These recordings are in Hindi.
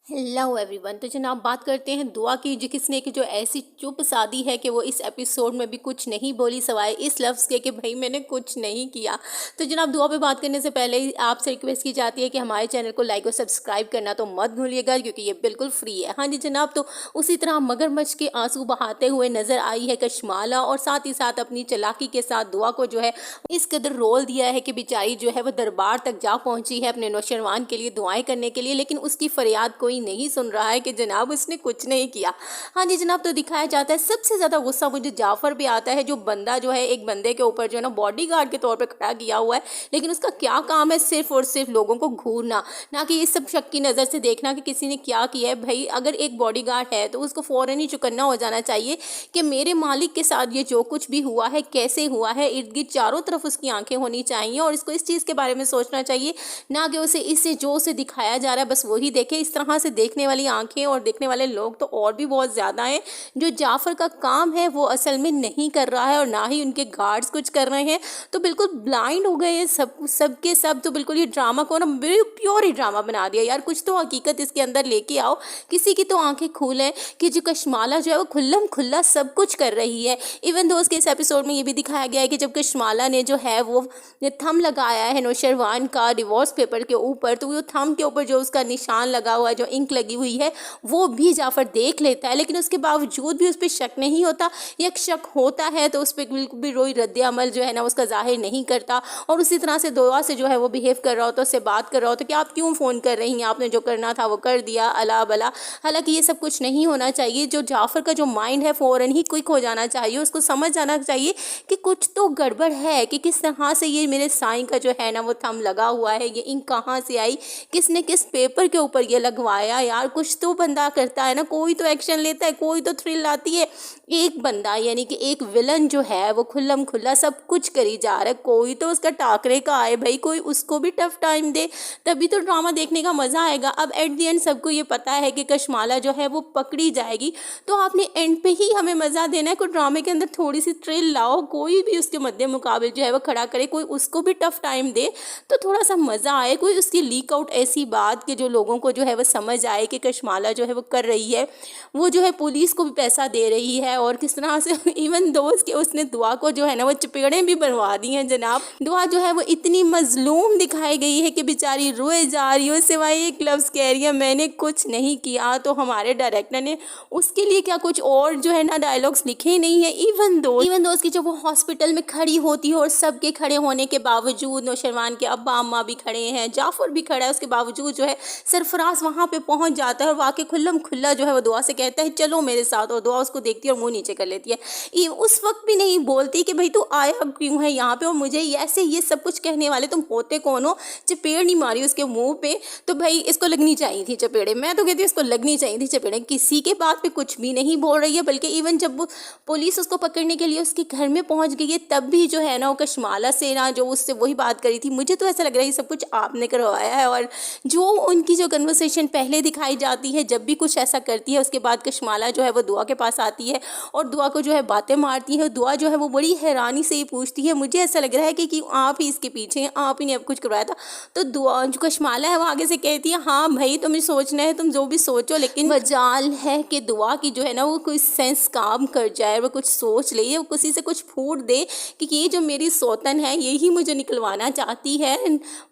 Hello everyone. तो जनाब बात करते हैं दुआ की, जो किसने की जो ऐसी चुप सादी है कि वो इस एपिसोड में भी कुछ नहीं बोली सवाए इस लफ्ज़ के कि भाई मैंने कुछ नहीं किया। तो जनाब दुआ पे बात करने से पहले ही आपसे रिक्वेस्ट की जाती है कि हमारे चैनल को लाइक और सब्सक्राइब करना तो मत भूलिएगा, क्योंकि ये बिल्कुल फ्री है। हाँ जी जनाब, तो उसी तरह मगरमच्छ के आंसू बहाते हुए नजर आई है कशमाला, और साथ ही साथ अपनी चालाकी के साथ दुआ को जो है इस कदर रोल दिया है कि बेचारी जो है वो दरबार तक जा पहुंची है अपने नौशरवान के लिए दुआएं करने के लिए, लेकिन उसकी फरियाद कोई नहीं सुन रहा है कि जनाब उसने कुछ नहीं किया। हाँ जी जनाब, तो दिखाया जाता है सबसे ज्यादा गुस्सा मुझे जाफर पे आता है, जो बंदा जो है एक बंदे के ऊपर जो है ना बॉडीगार्ड के तौर पे खड़ा किया हुआ है, लेकिन उसका क्या काम है सिर्फ और सिर्फ लोगों को घूरना, ना कि इस सब शक की नज़र से देखना कि किसी ने क्या किया है। भाई अगर एक बॉडीगार्ड है तो उसको फौरन ही चुकन्ना हो जाना चाहिए कि मेरे मालिक के साथ ये जो कुछ भी हुआ है कैसे हुआ है, इर्द गिर्द चारों तरफ उसकी आंखें होनी चाहिए और इसको इस चीज़ के बारे में सोचना चाहिए, ना कि उसे इससे जो उसे दिखाया जा रहा है बस वही देखे। इस तरह से देखने वाली आंखें और देखने वाले लोग तो और भी बहुत ज़्यादा हैं। जो जाफर का काम है वो असल में नहीं कर रहा है और ना ही उनके गार्ड्स कुछ कर रहे हैं, तो बिल्कुल ब्लाइंड हो गए हैं सब के सब। तो बिल्कुल ये ड्रामा को ना प्योर ही ड्रामा बना दिया यार, कुछ तो हकीकत इसके अंदर लेके आओ, किसी की तो आंखें खोलें कि जो कशमाला जो है वो खुल्लम खुल्ला सब कुछ कर रही है। इवन दोस्त के इस एपिसोड में ये भी दिखाया गया है कि जब कशमाला ने जो है वो थंब लगाया है नौशरवान का डिवोर्स पेपर के ऊपर, तो वो थंब के ऊपर जो उसका निशान लगा हुआ है, जो इंक लगी हुई है, वो भी जाफर देख लेता है, लेकिन उसके बावजूद भी उस पर शक नहीं होता, या शक होता है तो उस पर बिल्कुल भी कोई रद्द अमल जो है ना उसका जाहिर नहीं करता। और उसी तरह से दुआ से जो है वो बिहेव कर रहा होता, उससे बात कर रहा होता कि आप क्यों फ़ोन कर रही हैं, आपने जो करना था वो कर दिया, अला बला। हालांकि ये सब कुछ नहीं होना चाहिए। जो जाफर का जो माइंड है फ़ौरन ही क्विक हो जाना चाहिए, उसको समझ जाना चाहिए कि कुछ तो गड़बड़ है, कि किस तरह से ये मेरे साईं का जो है ना वो थंब लगा हुआ है, ये इंक कहाँ से आई, किसने किस पेपर के ऊपर ये लगवाया। यार कुछ तो बंदा करता है ना, कोई तो एक्शन लेता है, कोई तो थ्रिल आती है। एक बंदा यानी कि एक विलन जो है वो खुल्लम खुल्ला सब कुछ करी जा रहा है, कोई तो उसका टाकरे का आए भाई, कोई उसको भी टफ टाइम दे, तभी तो ड्रामा देखने का मज़ा आएगा। अब एट द एंड सबको ये पता है कि कशमाला जो है वो पकड़ी जाएगी, तो आपने एंड पे ही हमें मज़ा देना है। कोई ड्रामे के अंदर थोड़ी सी थ्रिल लाओ, कोई भी उसके मद्दे मुकाबले जो है वो खड़ा करे, कोई उसको भी टफ टाइम दे तो थोड़ा सा मज़ा आए, कोई उसकी लीक आउट ऐसी बात कि जो लोगों को जो है वो समझ आए कि कशमाला जो है वो कर रही है, वो जो है पुलिस को भी पैसा दे रही है, और किस तरह से इवन दोस्त के उसने दुआ को जो है ना वो चपेड़ें भी बनवा दी हैं जनाब। दुआ जो है वो इतनी मजलूम दिखाई गई है कि बेचारी रोए जा रही हो, सिवाय एक लफ्ज़ कह रही है मैंने कुछ नहीं किया। तो हमारे डायरेक्टर ने उसके लिए क्या कुछ और जो है ना डायलॉग्स लिखे ही नहीं है। इवन दोस्त की जब वो हॉस्पिटल में खड़ी होती है और सबके खड़े होने के बावजूद, नौशरवान के अब्बा अम्मा भी खड़े हैं, जाफर भी खड़ा है, उसके बावजूद जो है सरफराज वहाँ पे पहुँच जाता है और वाकई खुल्लम खुल्ला जो है वो दुआ से कहता है चलो मेरे साथ, और दुआ उसको देखती है और मुंह नीचे कर लेती है। उस वक्त भी नहीं बोलती कि भाई तू आया क्यों है यहाँ पे, और मुझे ऐसे ये सब कुछ कहने वाले तुम होते कौन हो। चपेड़ नहीं मारी उसके मुंह पे, तो भाई इसको लगनी चाहिए थी चपेड़े, मैं तो कहती हूँ इसको लगनी चाहिए थी चपेड़े। किसी के बात पे कुछ भी नहीं बोल रही है, बल्कि इवन जब वो पुलिस उसको पकड़ने के लिए उसके घर में पहुंच गई है तब भी जो है ना वो कशमाला से ना जो उससे वही बात करी थी, मुझे तो ऐसा लग रहा है ये सब कुछ आपने करवाया है। और जो उनकी जो कन्वर्सेशन पहले दिखाई जाती है, जब भी कुछ ऐसा करती है उसके बाद कशमाला जो है वो दुआ के पास आती है और दुआ को जो है बातें मारती है। दुआ जो है वो बड़ी हैरानी से ही पूछती है, मुझे ऐसा लग रहा है कि आप ही इसके पीछे हैं, आप ही ने अब कुछ करवाया था। तो दुआ जो कशमाला है वो आगे से कहती है हाँ भाई तुम्हें सोचना है तुम जो भी सोचो, लेकिन मजाल है कि दुआ की जो है ना वो कोई सेंस काम कर जाए, वो कुछ सोच ले, वो किसी से कुछ फूट दे कि ये जो मेरी सौतन है यही मुझे निकलवाना चाहती है,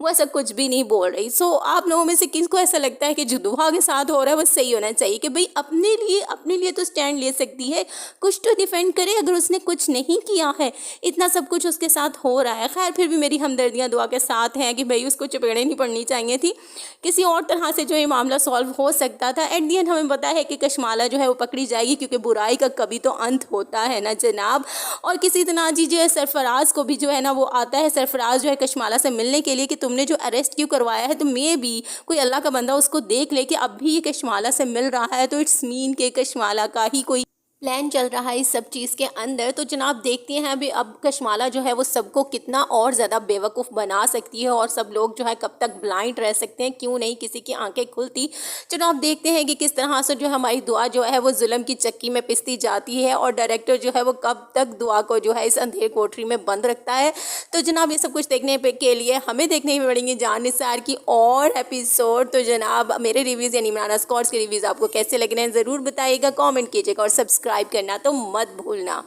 वो ऐसा कुछ भी नहीं बोल रही। सो आप लोगों में से किसको ऐसा लगता है कि जो दुआ के साथ हो रहा है वो सही होना चाहिए, कि भाई अपने लिए तो स्टैंड ले सकती है, कुछ तो डिफेंड करे, अगर उसने कुछ नहीं किया है, इतना सब कुछ उसके साथ हो रहा है। खैर फिर भी मेरी हमदर्दियाँ दुआ के साथ हैं कि भाई उसको चपेड़े नहीं पड़नी चाहिए थी, किसी और तरह से जो ये मामला सॉल्व हो सकता था। एट दी एंड हमें पता है कि कशमाला जो है वो पकड़ी जाएगी, क्योंकि बुराई का कभी तो अंत होता है ना जनाब। और किसी तरह जी जो है सरफराज को भी जो है ना वो आता है, सरफराज जो है कशमाला से मिलने के लिए कि तुमने जो अरेस्ट क्यों करवाया है, तो मे भी कोई अल्लाह का बंदा उसको देख ले कि अब भी ये कशमाला से मिल रहा है, तो इट्स मीन के कशमाला का ही कोई प्लान चल रहा है इस सब चीज़ के अंदर। तो जनाब देखते हैं अभी अब कशमाला जो है वो सबको कितना और ज़्यादा बेवकूफ़ बना सकती है और सब लोग जो है कब तक ब्लाइंड रह सकते हैं, क्यों नहीं किसी की आंखें खुलती। जनाब देखते हैं कि किस तरह से जो हमारी दुआ जो है वो जुल्म की चक्की में पिसती जाती है और डायरेक्टर जो है वो कब तक दुआ को जो है इस अंधेर कोठरी में बंद रखता है। तो जनाब ये सब कुछ देखने के लिए हमें देखने ही पड़ेंगे जान निसार की और एपिसोड। तो जनाब मेरे रिव्यूज़ यानी इमरान स्कॉट्स के रिव्यूज़ आपको कैसे लग रहे हैं ज़रूर बताइएगा, कमेंट कीजिएगा और सब्सक्राइब करना तो मत भूलना।